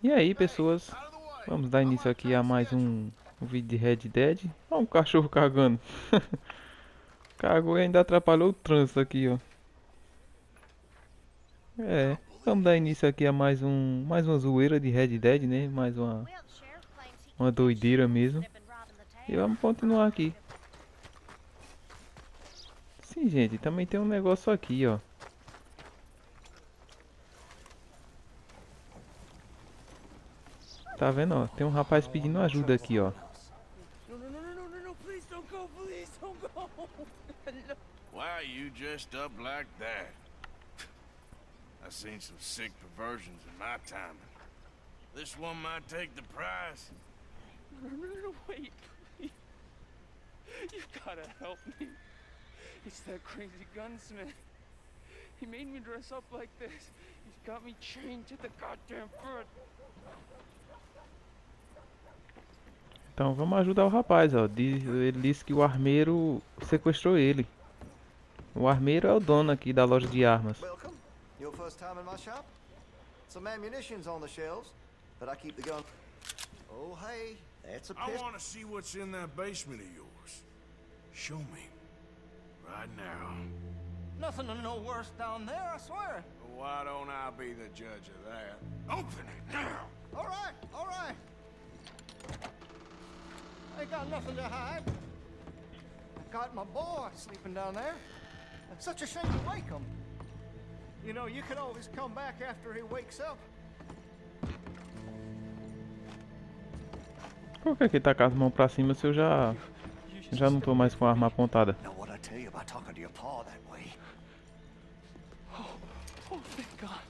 E aí, pessoas, vamos dar início aqui a mais um vídeo de Red Dead. Ó, um cachorro cagando. Cagou e ainda atrapalhou o trânsito aqui, ó. É, vamos dar início aqui a mais uma zoeira de Red Dead, né? Mais uma doideira mesmo. E vamos continuar aqui. Sim, gente, também tem um negócio aqui, ó. Tá vendo, ó? Tem um rapaz pedindo ajuda aqui, ó. No, no, no, no, no, no, no, please don't go, please don't go. No. Why are you dressed up like that? I've seen some sick perversions in my time. This one might take the prize. No, no, no, no, wait, please. You've gotta help me. It's that crazy gunsmith. He made me dress up like this. He's got me chained to the goddamn foot. Então vamos ajudar o rapaz, ó. Ele disse que o armeiro sequestrou ele. O armeiro é o dono aqui da loja de armas. Welcome. Your first time in my shop? Some ammunition's on the shelves, but I keep the gun. Oh, hey, that's a I pistol. want to see what's in that basement of yours. Show me. Right now. Nothing to no worse down there, I swear. Why don't I be the judge of that? Open it now! All right, all right. Ain't got nothing to hide. Got my boy sleeping down there. It's such a shame to wake him. You know, you could always come back after he wakes up. Por que tá com as mãos pra cima se eu já não tô mais com a arma apontada? Know what I tell you about talking to your paw that way? Oh, thank God.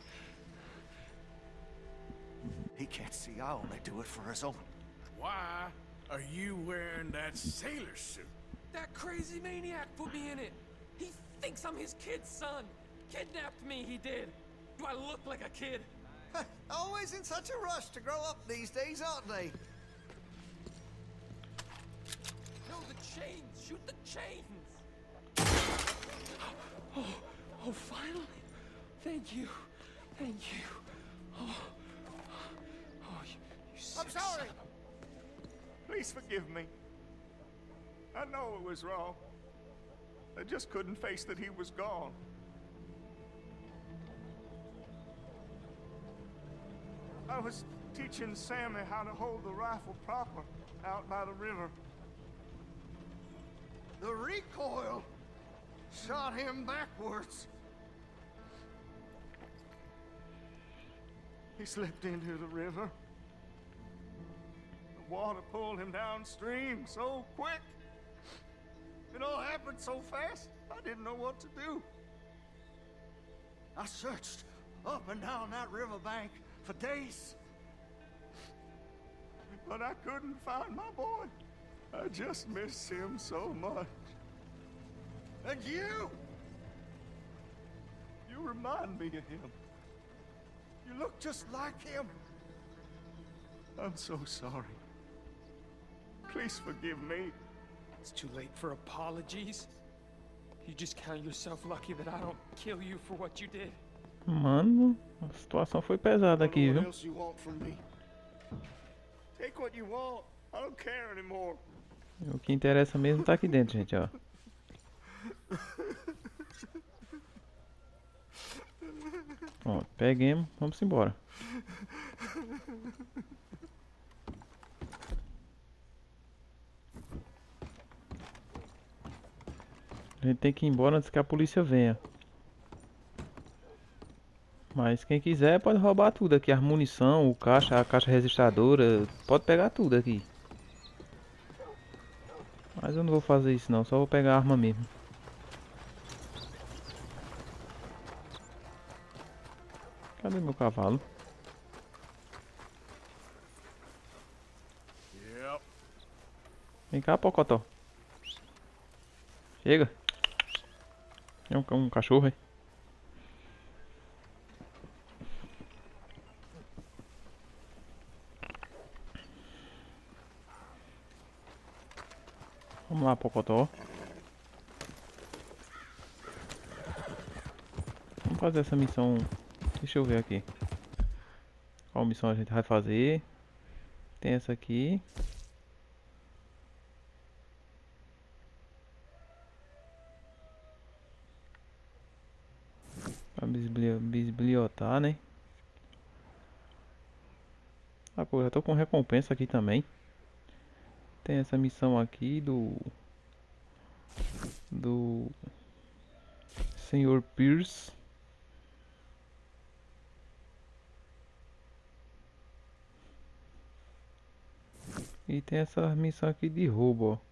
He can't see I only do it for his own. Why are you wearing that sailor suit? That crazy maniac put me in it. He thinks I'm his kid's son. Kidnapped me, he did. Do I look like a kid? Always in such a rush to grow up these days, aren't they? No, the chains! Shoot the chains! Oh, finally! Thank you. Thank you. Oh, you sick I'm sorry. son of Please forgive me. I know it was wrong. I just couldn't face that he was gone. I was teaching Sammy how to hold the rifle proper out by the river. The recoil shot him backwards. He slipped into the river. The water pulled him downstream so quick. It all happened so fast, I didn't know what to do. I searched up and down that riverbank for days. But I couldn't find my boy. I just miss him so much. And you? You remind me of him. You look just like him. I'm so sorry. Please forgive me. It's too late for apologies. You just count yourself lucky that I don't kill you for what you did. Mano, a situação foi pesada I don't aqui, know what viu? else you want from me. Take what you want. I don't care anymore. O que interessa mesmo tá aqui dentro, gente, ó. Ó, peguemos, vamos embora. A gente tem que ir embora antes que a polícia venha. Mas quem quiser pode roubar tudo aqui, a munição, a caixa registradora, pode pegar tudo aqui. Mas eu não vou fazer isso não, só vou pegar a arma mesmo. Cadê meu cavalo? Yep. Vem cá, Pocotó. Chega. É um cachorro, é? Vamos lá, Pocotó. Vamos fazer essa missão. Deixa eu ver aqui. Qual missão a gente vai fazer? Tem essa aqui. Pra bisbilhotar, né? Ah, pô, já tô com recompensa aqui também. Tem essa missão aqui do Senhor Pierce. E tem essa missão aqui de roubo, ó.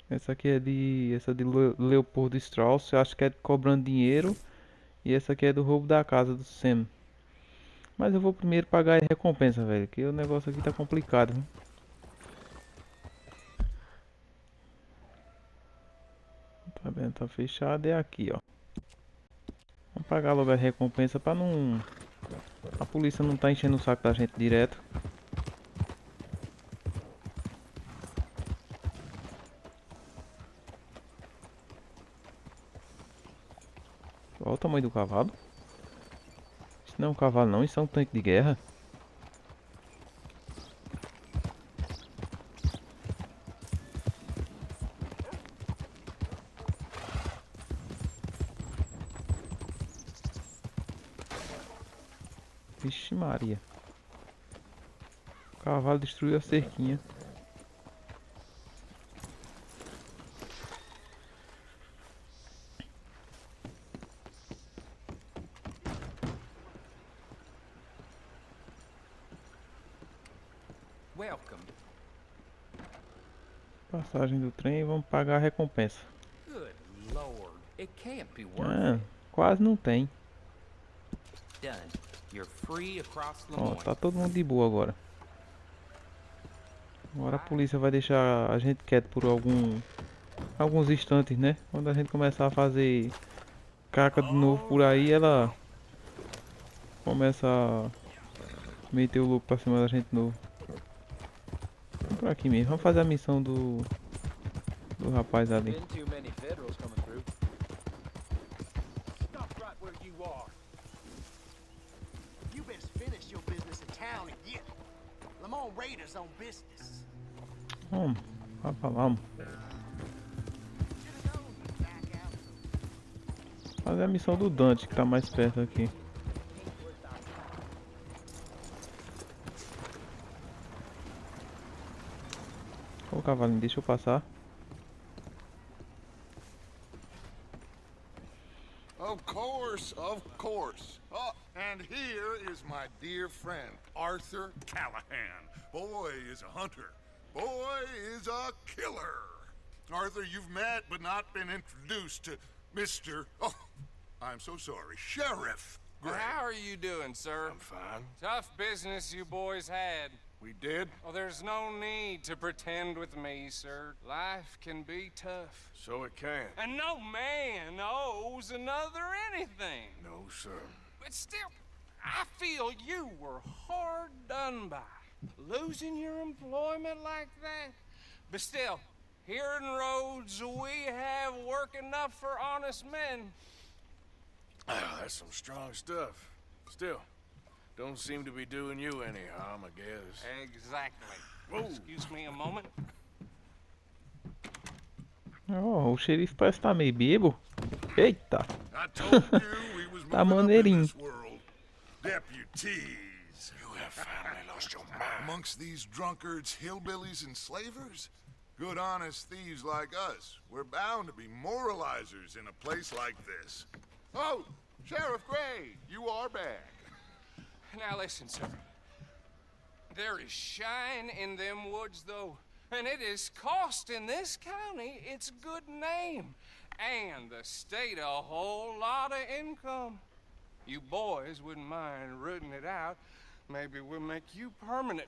Essa aqui é de Leopoldo Strauss, eu acho que é cobrando dinheiro. E essa aqui é do roubo da casa do Sam. Mas eu vou primeiro pagar a recompensa, velho, que o negócio aqui tá complicado, viu? Tá vendo? Tá fechado, é aqui, ó. Vamos pagar logo a recompensa pra não... A polícia não tá enchendo o saco da gente direto. Olha o tamanho do cavalo. Isso não é um cavalo não, isso é um tanque de guerra. Vixe Maria. O cavalo destruiu a cerquinha. Welcome. Passagem do trem e vamos pagar a recompensa. Good lord. It can't be worth Ah, it. quase não tem. Done. You're free across Ó, Lemoyne. tá todo mundo de boa agora. Agora a polícia vai deixar a gente quieto por alguns instantes, né? Quando a gente começar a fazer caca de novo por aí, ela começa a meter o louco pra cima da gente de novo. Vamos por aqui mesmo. Vamos fazer a missão do rapaz ali. Been too many Federals coming through. Stop right where you are. You best finish your business in town and get it. Lamont Raiders on business. Vamos, vai pra lá, vamos. Should've known you'd back out. Fazer a missão do Dante, que tá mais perto aqui. Ô cavalinho, deixa eu passar. Of course, of course. Oh, and here is my dear friend, Arthur Callahan. Boy is a hunter. Boy is a killer. Arthur, you've met but not been introduced to Mr. Oh, I'm so sorry, Sheriff Gray. How are you doing, sir? I'm fine. Tough business you boys had. We did? Well, there's no need to pretend with me, sir. Life can be tough. So it can. And no man owes another anything. No, sir. But still, I feel you were hard done by. Losing your employment like that. But still, here in Rhodes, we have work enough for honest men. That's some strong stuff. Still, don't seem to be doing you any harm, I guess. Exactly. Whoa. Excuse me a moment. Ó, o xerife parece estar meio bêbado. Eita! I told you we was Tá moving up in maneirinho. this world. Deputies. You have finally lost your mind. Amongst these drunkards, hillbillies, and slavers? Good honest thieves like us. We're bound to be moralizers in a place like this. Oh, Sheriff Gray, you are back. Now listen, sir. There is shine in them woods, though, and it is costing this county its good name, and the state a whole lot of income. You boys wouldn't mind rooting it out. Maybe we'll make you permanent.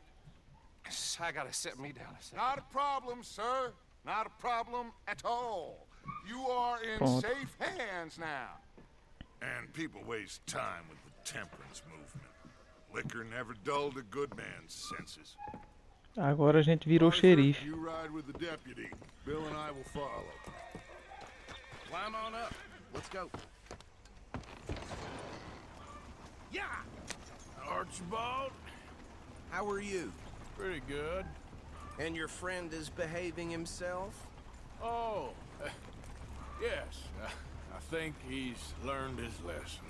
I gotta set me down a second. Not a problem, sir. Not a problem at all. You are in Pronto. safe hands now. And people waste time with the temperance movement. Liquor never dulled a good man's senses. Agora a gente virou Arthur, xerife. you ride with the deputy. Bill and I will follow. Climb on up. Let's go. Yeah! Hard Archibald. How are you? Pretty good. And your friend is behaving himself? Oh, yes. I think he's learned his lesson.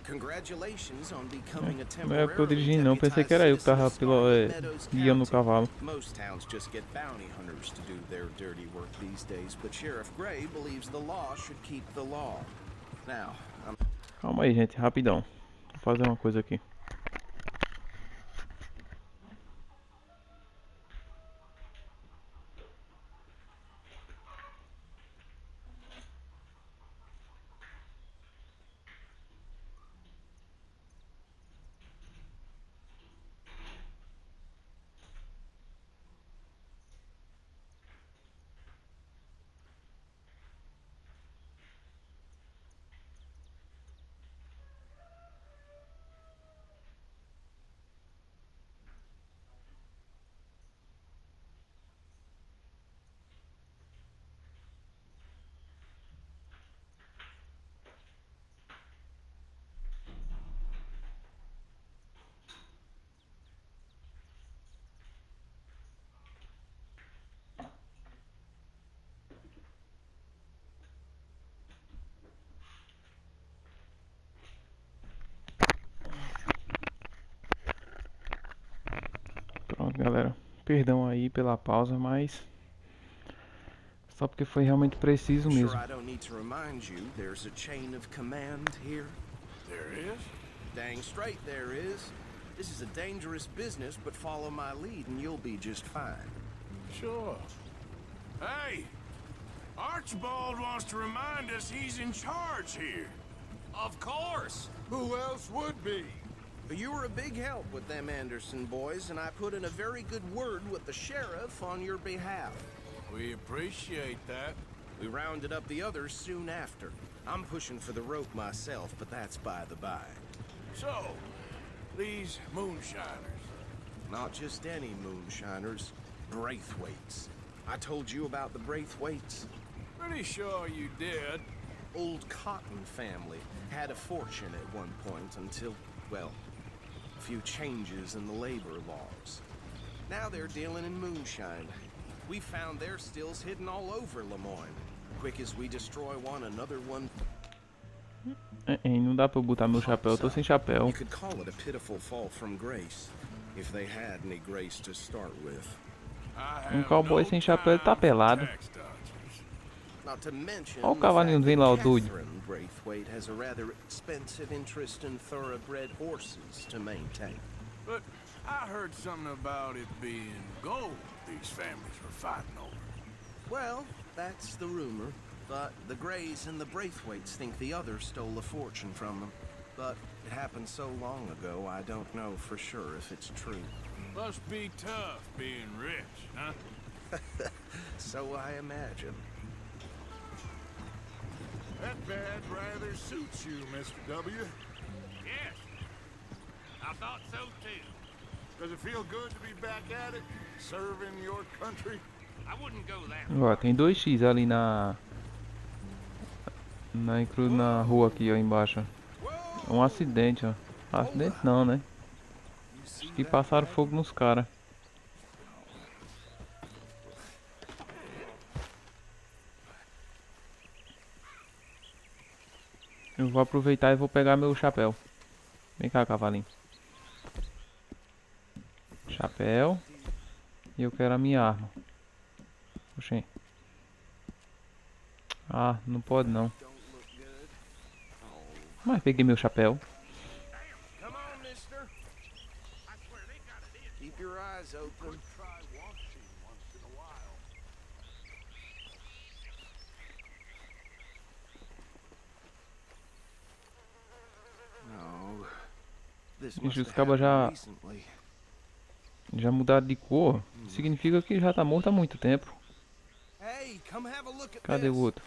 Congratulations on becoming a Não é porque eu temporary dirigi não, pensei deputized que era eu que citizen tava of Scarlet Meadows guiando o County. cavalo. Most towns just get bounty hunters to do their dirty work these days, but Sheriff Gray believes the law should keep the law. Now, Calma aí, gente, rapidão. Vou fazer uma coisa aqui. Pronto, galera. Perdão aí pela pausa, mas só porque foi realmente preciso sure mesmo. I don't need to remind you there's a chain of command here. There is? Dang straight there is. This is a dangerous business, but follow my lead and you'll be just fine. Sure. Hey! Archibald wants to remind us he's in charge here. Of course. Who else would be? But you were a big help with them Anderson boys, and I put in a very good word with the sheriff on your behalf. We appreciate that. We rounded up the others soon after. I'm pushing for the rope myself, but that's by the by. So, these moonshiners. Not just any moonshiners, Braithwaites. I told you about the Braithwaites. Pretty sure you did. Old Cotton family had a fortune at one point until, well, a few changes in the labor laws. Now they're dealing in moonshine. We found their stills hidden all over Lemoyne. Quick as we destroy one, another one. Não dá pra eu botar meu chapéu, eu tô sem chapéu. You could call it a pitiful fall from grace, if they had any grace to start with. Cowboy sem chapéu, ele tá pelado. Not to mention Olha o cavalinho vem lá, o doido. Catherine Braithwaite has a rather expensive interest in thoroughbred horses to maintain. But I heard something about it being gold these families were fighting over. Well, that's the rumor. But the Greys and the Braithwaites think the others stole a fortune from them. But it happened so long ago, I don't know for sure if it's true. Must be tough being rich, huh? So I imagine. That badge rather suits you, Mr. W. Yes. I thought so too. Does it feel good to be back at it, serving your country? I wouldn't go that Ó, tem 2x ali na rua aqui, ó, embaixo. É um acidente, ó. Acidente não, né? Acho que passaram fogo nos caras. Eu vou aproveitar e vou pegar meu chapéu. Vem cá, cavalinho. Chapéu. E eu quero a minha arma. Oxê. Ah, não pode não. Mas peguei meu chapéu. Come on, mister. Keep your eyes open. No. This must Os have cabas happened recently. já mudaram de cor. Significa que já tá morto há muito tempo. Hey, come have a look at Cadê o this. outro?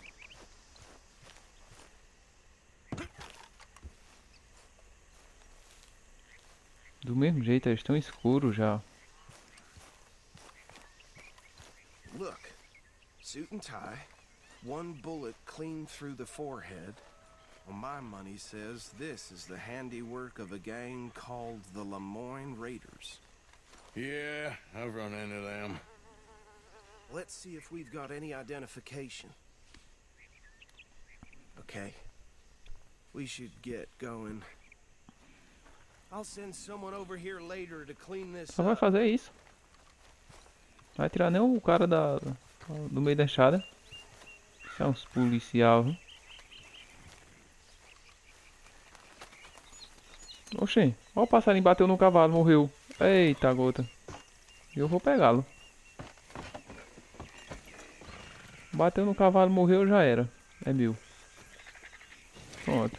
Do mesmo jeito, eles estão escuros já. Look, suit and tie, one bullet clean through the forehead, Well, my money says this is the handiwork of a gang called the Lemoyne Raiders. Yeah, I've run into them. Let's see if we've got any identification. Okay. We should get going. I'll send someone over here later to clean this Só vai up. fazer isso. Não vai tirar nem o cara do meio da enxada. Isso é uns policial, viu? Oxê, olha o passarinho bateu no cavalo, morreu. Eita gota. Eu vou pegá-lo. Bateu no cavalo, morreu, já era. É meu. Pronto.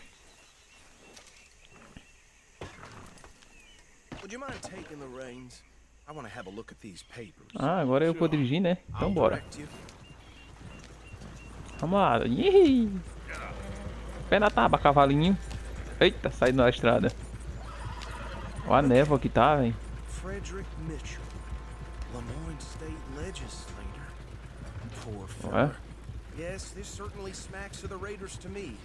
Would you mind taking the reins? I want to have a look at these papers. Ah, agora eu vou dirigir, né? Então I'll bora. direct you. Vamos lá. Ih! Pé na tábua, cavalinho. Eita, saindo da estrada. Olha a névoa que tá, velho. Frederick Mitchell, Lemoyne State Legislator. Poor Ué? fella. Yes, this certainly smacks of the Raiders to me.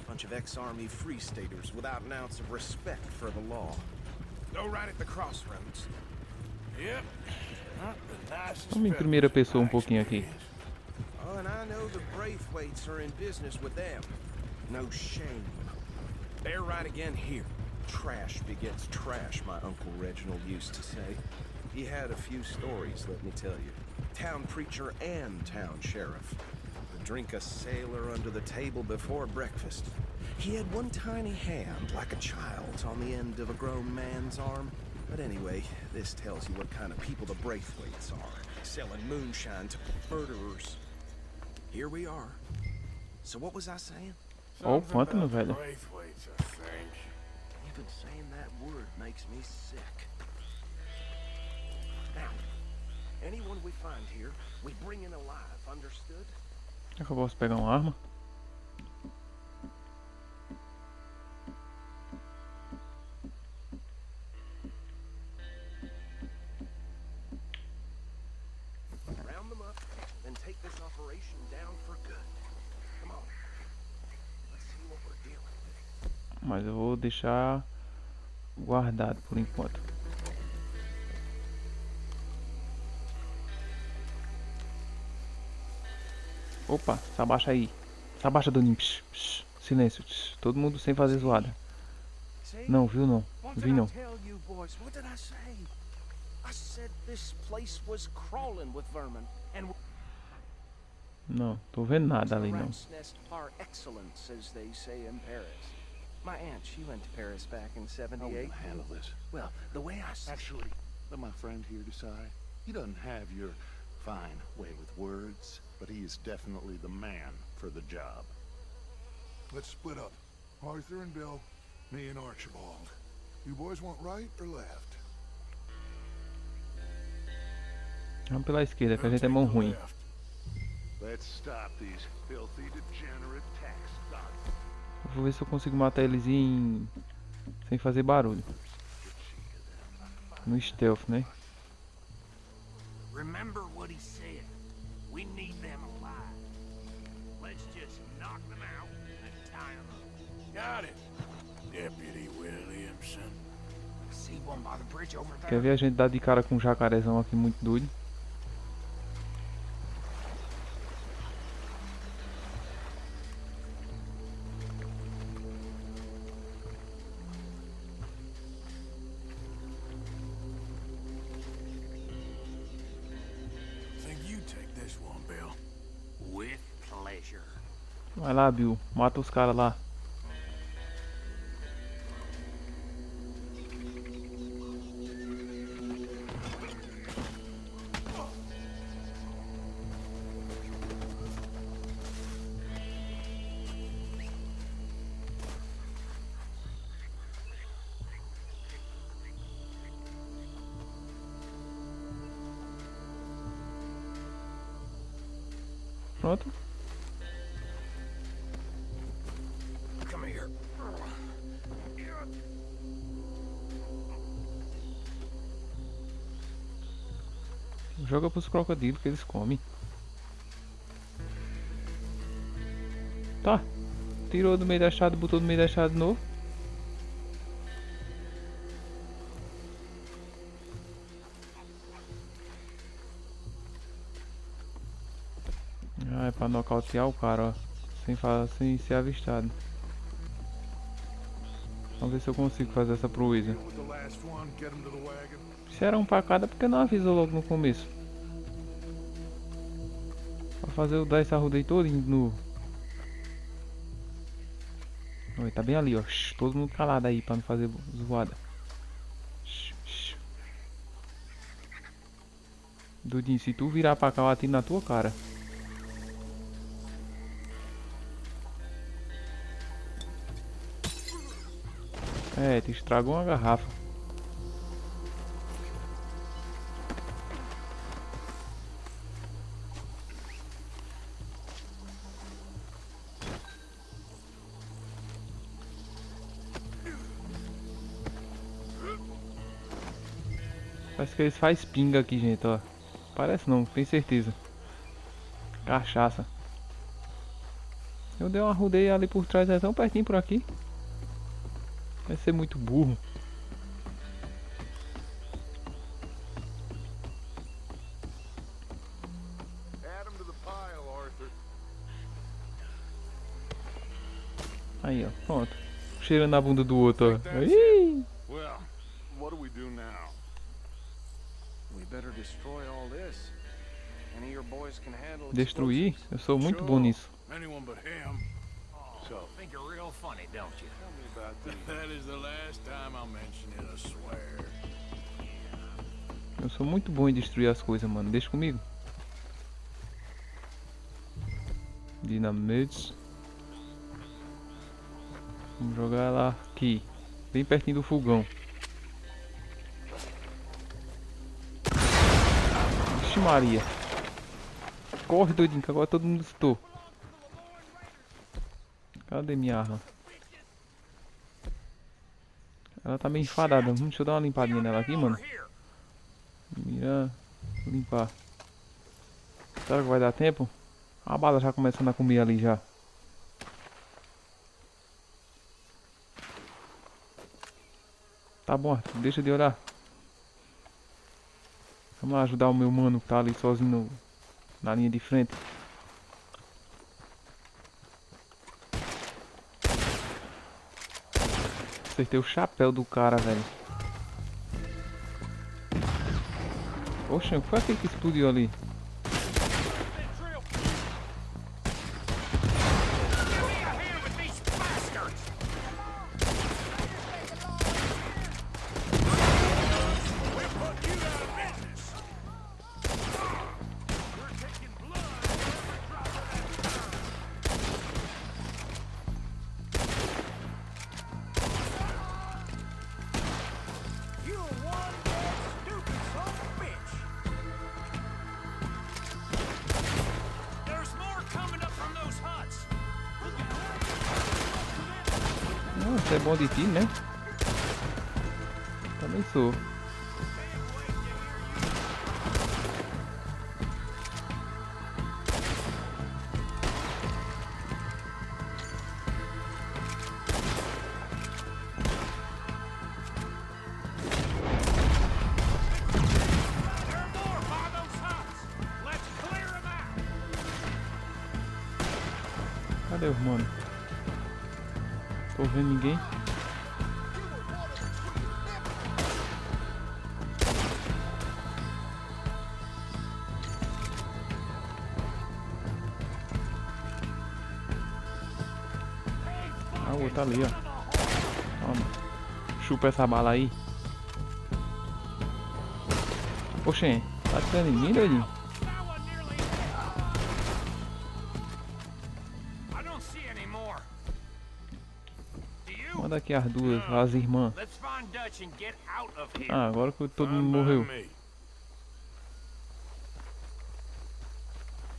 Bunch of ex-army free staters without an ounce of respect for the law. Go right at the crossroads. Yep. Not the nicest Vamos em primeira pessoa pouquinho aqui. Oh, and I know the Braithwaites are in business with them. No shame. They're right again here. Trash begets trash, my Uncle Reginald used to say. He had a few stories, let me tell you. Town preacher and town sheriff. Would drink a sailor under the table before breakfast. He had one tiny hand, like a child's, on the end of a grown man's arm. But anyway, this tells you what kind of people the Braithwaites are. Selling moonshine to murderers. Here we are. So what was I saying? Ó o pântano, velho. Braithwaites, I think. Even saying that word makes me sick. Now, anyone we find here, we bring in alive, understood? Será que eu posso pegar uma arma? Round them up and take this operation down for good. Come on. Let's see what we're dealing with. Mas eu vou deixar guardado por enquanto. Opa, se abaixa aí. Se abaixa, Doninho. Psh, psh. Silêncio. Psh. Todo mundo sem fazer zoada. See? Não, viu não. What Vi did I não. tell you boys? What did I say? I said this place was crawling with vermin and Não, tô vendo nada ali não. rat's nest par excellence, as they say in Paris. My aunt, she went to Paris back in '78. handle this. Well, the way I see Actually, let my friend here decide. He doesn't have your fine way with words, but he is definitely the man for the job. Let's split up. Arthur and Bill, me and Archibald. You boys want right or left? Vamos pela esquerda, que a gente é mão ruim. Let's stop these filthy, degenerate tax dogs. Eu vou ver se eu consigo matar eles sem fazer barulho. No stealth, né? Remember what he said. We need them alive. Let's just knock them out and tie them up. Got it, Deputy Williamson. See one by the bridge over there? Quer ver a gente dar de cara com um jacarezão aqui muito doido? Think you take this one, Bill. With pleasure. Vai lá, Bill. Mata os caras lá. Pronto. Come here. Joga pros crocodilos que eles comem. Tá. Tirou do meio da estrada, botou no meio da estrada de novo. Ah, é pra nocautear o cara, ó. Sem ser avistado. Vamos ver se eu consigo fazer essa proeza. Se era um pra cada, porque não avisou logo no começo? Pra fazer o dar essa rodeio todinho de novo. Oi, tá bem ali, ó. Shhh, todo mundo calado aí pra não fazer zoada. Shhh, shhh. Dudinho, se tu virar pra cá, eu atiro na tua cara. É, tu estragou uma garrafa. Parece que eles fazem pinga aqui, gente, ó. Parece não, tenho certeza. Cachaça. Eu dei uma rodeia ali por trás, é tão pertinho por aqui. Vai ser muito burro. Aí, ó, pronto. Cheirando a bunda do outro, ó. Aí. Well, what do we do now? We better destroy all this. Any of your boys can handle Destruir? explosives? Eu sou muito bom nisso. Anyone but him. So, Think you're real funny, don't you? tell me about that is the last time I'll mention it, I swear. Eu sou muito bom em destruir as coisas, mano. Deixa comigo. Dinamites. Vamos jogar ela aqui. Bem pertinho do fogão. Vixe Maria. Corre, doidinho, que agora todo mundo estou. Cadê minha arma? Ela tá meio enfadada. Deixa eu dar uma limpadinha nela aqui, mano. Mira. Limpar. Será que vai dar tempo? A bala já começando a comer ali já. Tá bom, Arthur, deixa de orar. Vamos lá ajudar o meu mano que tá ali sozinho na linha de frente. Acertei o chapéu do cara, velho. Oxe, o que foi aquele que explodiu ali? Você é bom de tiro, né? Também sou. Cadê os mano? Tô vendo ninguém. Ah, o outro ali, ó. Toma. Chupa essa bala aí. Oxê, tá atirando em mim, doidinho? Manda aqui as duas, as irmãs. Ah, agora que todo mundo morreu.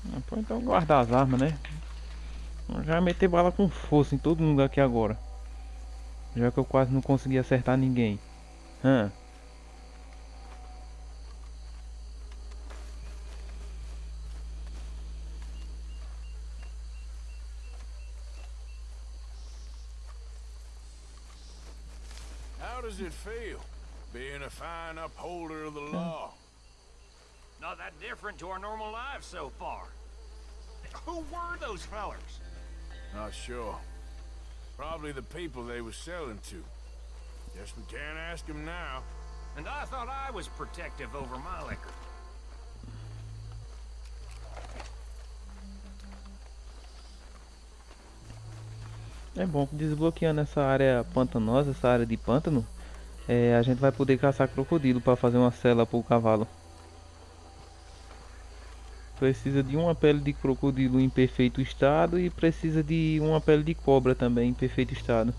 Ah, pô, então guardar as armas, né? Já vai meter bala com força em todo mundo aqui agora. Já que eu quase não consegui acertar ninguém. Hã? does it feel, being a fine upholder of the law? Not that different to our normal lives so far. Who were those fellers? Not sure. Probably the people they were selling to. Guess we can't ask them now. And I thought I was protective over my liquor. É bom que desbloqueando essa área pantanosa, essa área de pântano, a gente vai poder caçar crocodilo para fazer uma cela para o cavalo. Precisa de uma pele de crocodilo em perfeito estado e precisa de uma pele de cobra também em perfeito estado.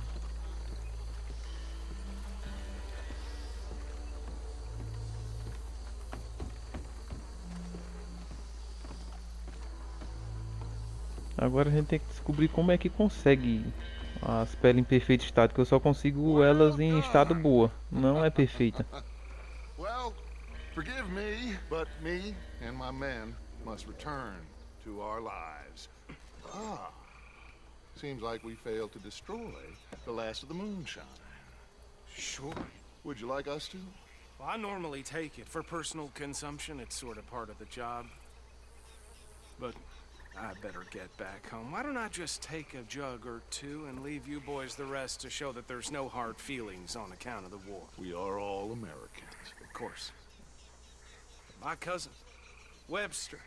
Agora a gente tem que descobrir como é que consegue as peles em perfeito estado, que eu só consigo elas em estado boa, não é perfeita. Well, forgive me, but me and my men must return to our lives. Ah, seems like we failed to destroy the last of the moonshine. Sure. Would you like us to? Well, I normally take it for personal consumption. It's sort of part of the job. But I better get back home. Why don't I just take a jug or two and leave you boys the rest to show that there's no hard feelings on account of the war? We are all Americans. Of course. My cousin, Webster,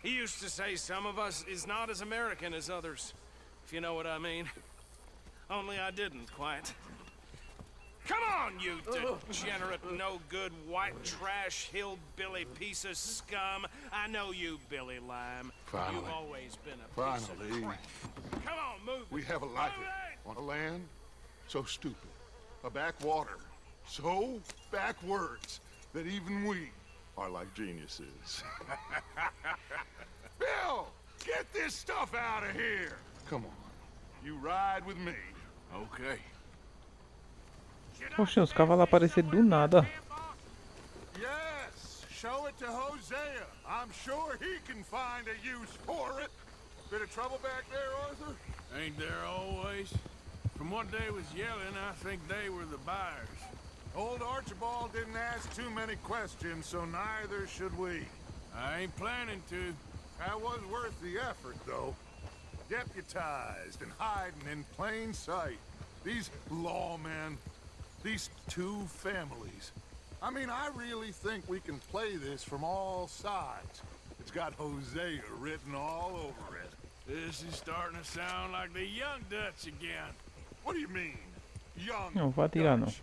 he used to say some of us is not as American as others, if you know what I mean. Only I didn't quite. Come on, you degenerate, no-good, white trash, hillbilly piece of scum. I know you, Billy Lime. Finally. You've always been a piece of crap. Come on, move it. We have a life on a land so stupid, a backwater so backwards that even we are like geniuses. Bill, get this stuff out of here. Come on, you ride with me. Okay. Poxa, os cavalos apareceram do nada. Yes, show it to Hosea. I'm sure he can find a use for it. Bit of trouble back there, Arthur? Ain't there always? From what they was yelling, I think they were the buyers. Old Archibald didn't ask too many questions, so neither should we. I ain't planning to. That was worth the effort, though. Deputized and hiding in plain sight. These lawmen, these two families. I mean, I really think we can play this from all sides. It's got Hosea written all over it. This is starting to sound like the Young Dutch again. What do you mean, young Não, vou atirar não. Dutch?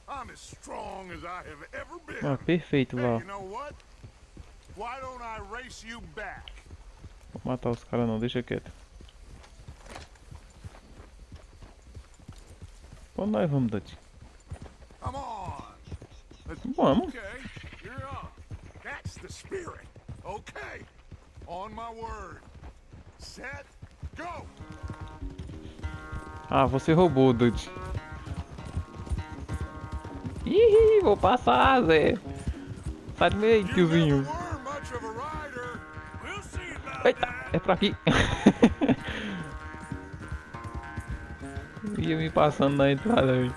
I'm as strong as I have ever been. Ah, perfeito Hey, lá. you know what? Why don't I race you back? Vou matar os caras não, deixa quieto. Quando nós vamos, Dutch? Come on. Vamos. Okay, you're on. That's the spirit. Okay. On my word. Set, go. Ah, você roubou, Dutch. Ih, vou passar, Zé. Sai do meio, tiozinho. Eita, é por aqui. Ia me passando na entrada, velho.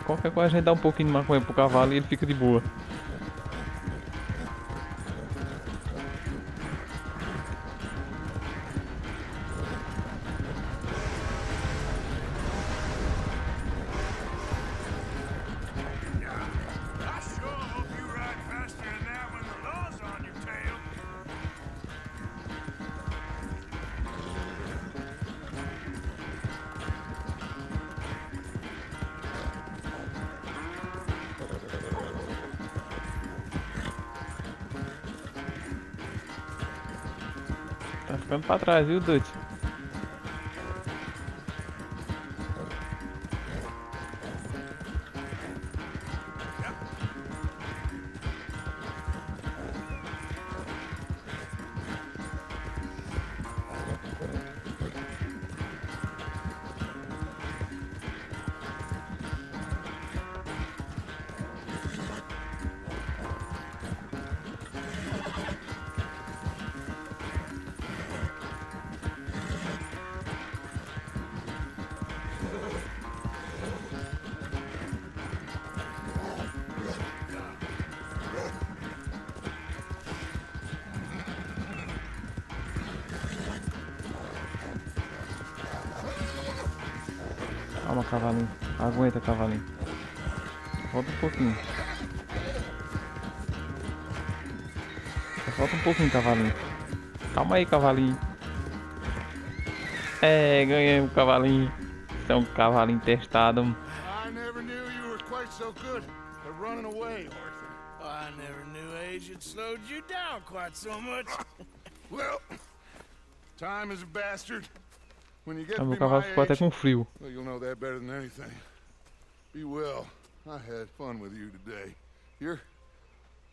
Qualquer coisa a gente dá um pouquinho de maconha pro cavalo e ele fica de boa. Tá ficando pra trás, viu, Dutch? Calma, cavalinho. Aguenta, cavalinho. Volta um pouquinho. Só falta um pouquinho, cavalinho. Calma aí, cavalinho. É, ganhei um cavalinho. Isso é um cavalinho testado. I never knew you were quite so good at running away, Arthur. I never knew age had slowed you down quite so much. Well, time is a bastard. When you get Ah, to meu be cavalo my ficou até age, com frio. well, you'll know that better than anything. Be well. I had fun with you today.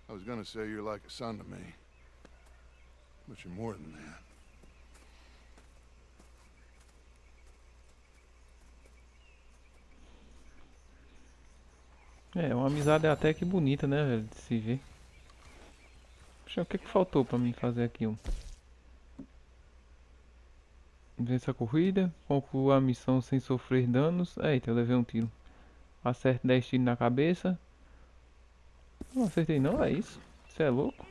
I was gonna say you're like a son to me. But you're more than that. É, uma amizade até que bonita, né, velho, de se ver. Poxa, o que que faltou pra mim fazer aqui, ó? Vença a corrida, conclua a missão sem sofrer danos. Eita, eu levei um tiro. Acerte 10 tiros na cabeça. Não acertei não, é isso? Você é louco?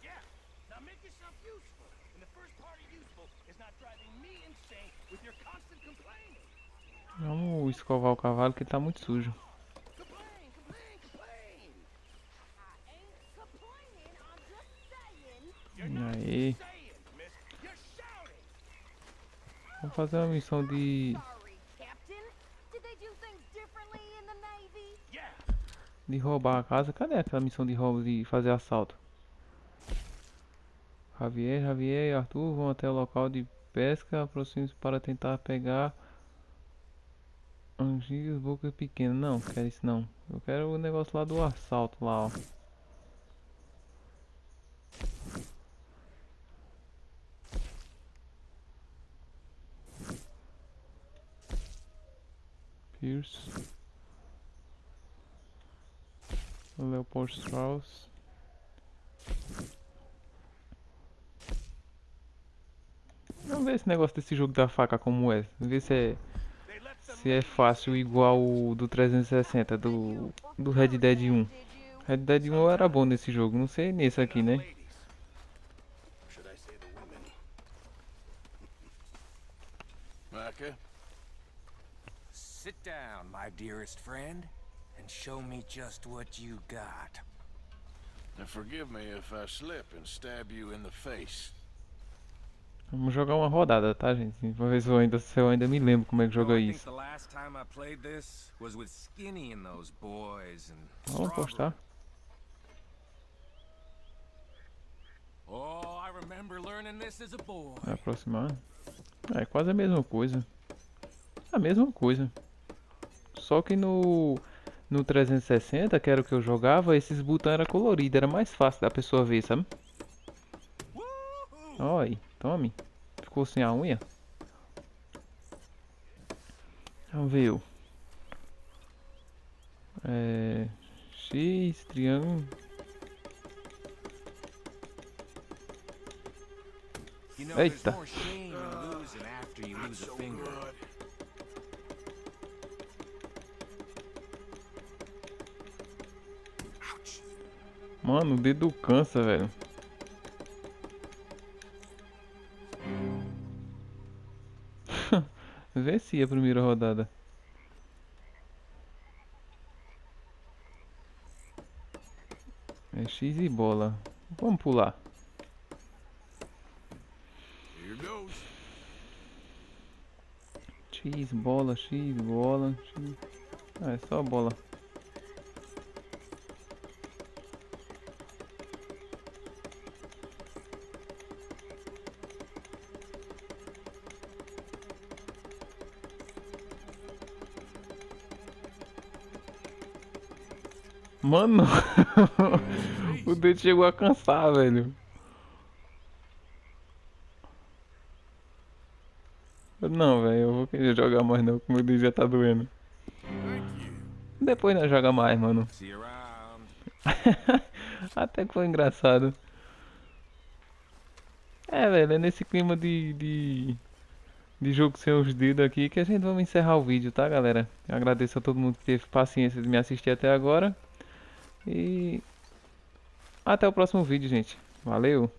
Yeah, now make yourself useful. And the first part of useful is not driving me insane with your constant complaining. Vamos escovar o cavalo que ele tá muito sujo. Complain, complain, complain. I ain't complaining, I'm just saying. Aí. Saying, miss, you're shouting. Vamos fazer uma missão de Sorry, Captain. Did they do things differently in the Navy? Yeah. roubar a casa. Cadê aquela missão de roubo de fazer assalto? Javier e Arthur vão até o local de pesca. Aproxime-se para tentar pegar angios boca pequena. Não, quero isso não. Eu quero o negócio lá do assalto lá, ó. Pierce. Leopold Strauss. Vamos ver esse negócio desse jogo da faca como é. Vamos ver se é fácil igual o do 360, do Red Dead 1. Red Dead 1 eu era bom nesse jogo, não sei nesse aqui, né? Should I say the women? Micah? Sit down, my dearest friend, and show me just what you got. And forgive me if I slip and stab you in the face. Vamos jogar uma rodada, tá, gente? Vou ver se eu ainda me lembro como é que joga I think isso. the last time I played this was with Skinny and those boys and Vamos postar. Oh, I remember learning this as a boy. Vai aproximar. É quase a mesma coisa. A mesma coisa. Só que no 360, que era o que eu jogava, esses botões eram coloridos, era mais fácil da pessoa ver, sabe? Olha aí, tome. Ficou sem a unha. Vamos ver eu. X, triângulo. You know, there's Eita. more shame in losing after you lose a finger. Mano, o dedo cansa, velho. Venci a primeira rodada. É X e bola. Vamos pular. Here goes. X, bola, X, bola, X. Ah, é só bola. Mano, o dedo chegou a cansar, velho. Não, velho, eu vou querer jogar mais não, que meu dedo já tá doendo. Depois nós joga mais, mano. See you around. Até que foi engraçado. É, velho, é nesse clima de jogo sem os dedos aqui que a gente vai encerrar o vídeo, tá, galera? Eu agradeço a todo mundo que teve paciência de me assistir até agora. E até o próximo vídeo, gente. Valeu!